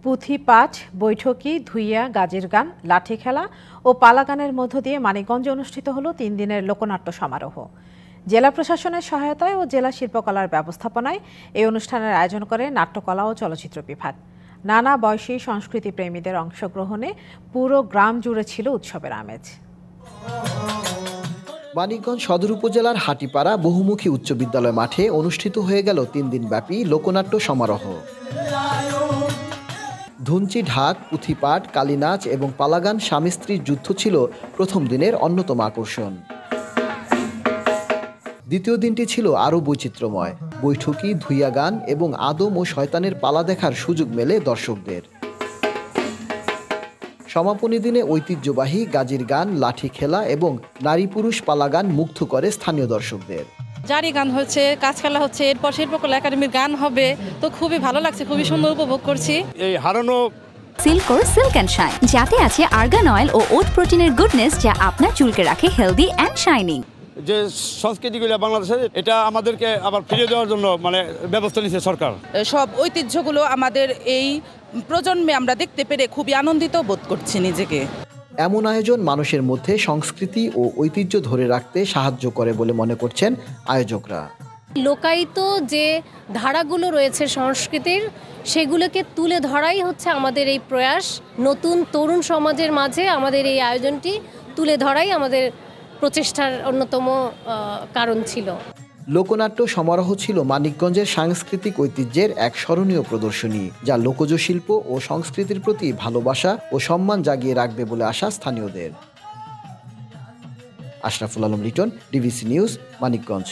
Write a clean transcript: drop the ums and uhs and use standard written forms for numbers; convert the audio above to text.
পুঁথি পাঠ, বৈঠকি, ধুইয়া, গাজীর গান, লাঠি খেলা ও পালা গানের মধ্য দিয়ে মানিকগঞ্জে অনুষ্ঠিত হলো 3 দিনের লোকনাট্য সমারোহ। জেলা প্রশাসনের সহায়তায় ও জেলা শিল্পকলার ব্যবস্থাপনায় এই অনুষ্ঠানের আয়োজন করে নাট্যকলা ও চলচ্চিত্র বিভাগ। নানা বয়সী সংস্কৃতি প্রেমীদের অংশগ্রহণে পুরো গ্রাম জুড়ে ছিল উৎসবের আমেজ। মানিকগঞ্জ সদর উপজেলার হাটিপাড়া বহুমুখী উচ্চ বিদ্যালয় মাঠে অনুষ্ঠিত হয়ে গেল 3 দিনব্যাপী লোকনাট্য সমারোহ। ধুনচি ঢাক, পুঁথিপাঠ, কালীনাচ এবং পালাগান স্বামী স্ত্রীর যুদ্ধ ছিল প্রথম দিনের অন্যতম আকর্ষণ। দ্বিতীয় দিনটি ছিল আরও বৈচিত্র্যময়। বৈঠকি, ধুইয়া গান এবং আদম ও শয়তানের পালা দেখার সুযোগ মেলে দর্শকদের। সমাপনী দিনে ঐতিহ্যবাহী গাজীর গান, লাঠি খেলা এবং নারী পুরুষ পালাগান মুগ্ধ করে স্থানীয় দর্শকদের। জারি গান হচ্ছে, কাজ খেলা হচ্ছে, এরপর শিল্পকলা একাডেমির গান হবে, তো খুবই ভালো লাগছে, খুবই সুন্দর উপভোগ করছি। এই হারানো সিল্কোর সিল্ক অ্যান্ড শাইন, যাতে আছে আর্গান অয়েল ও ওট প্রোটিনের গুডনেস, যা আপনার চুলকে রাখে হেলদি অ্যান্ড শাইনিং। যে সংস্কৃতিগুলো বাংলাদেশের, এটা আমাদেরকে আবার ফিরিয়ে দেওয়ার জন্য ব্যবস্থা নিচ্ছে সরকার। সব ঐতিহ্যগুলো আমাদের এই প্রজন্মে আমরা দেখতে পেরে খুবই আনন্দিত বোধ করছি নিজেকে। এমন আয়োজন মানুষের মধ্যে সংস্কৃতি ও ঐতিহ্য ধরে রাখতে সাহায্য করে বলে মনে করছেন আয়োজকরা। লোকায়িত যে ধারাগুলো রয়েছে সংস্কৃতির, সেগুলোকে তুলে ধরাই হচ্ছে আমাদের এই প্রয়াস। নতুন তরুণ সমাজের মাঝে আমাদের এই আয়োজনটি তুলে ধরাই আমাদের প্রচেষ্টার অন্যতম কারণ ছিল। লোকনাট্য সমারোহ ছিল মানিকগঞ্জের সাংস্কৃতিক ঐতিহ্যের এক স্মরণীয় প্রদর্শনী, যা লোকজ শিল্প ও সংস্কৃতির প্রতি ভালোবাসা ও সম্মান জাগিয়ে রাখবে বলে আশা স্থানীয়দের। Ashraful Alam Liton, DBC news, Manikganj.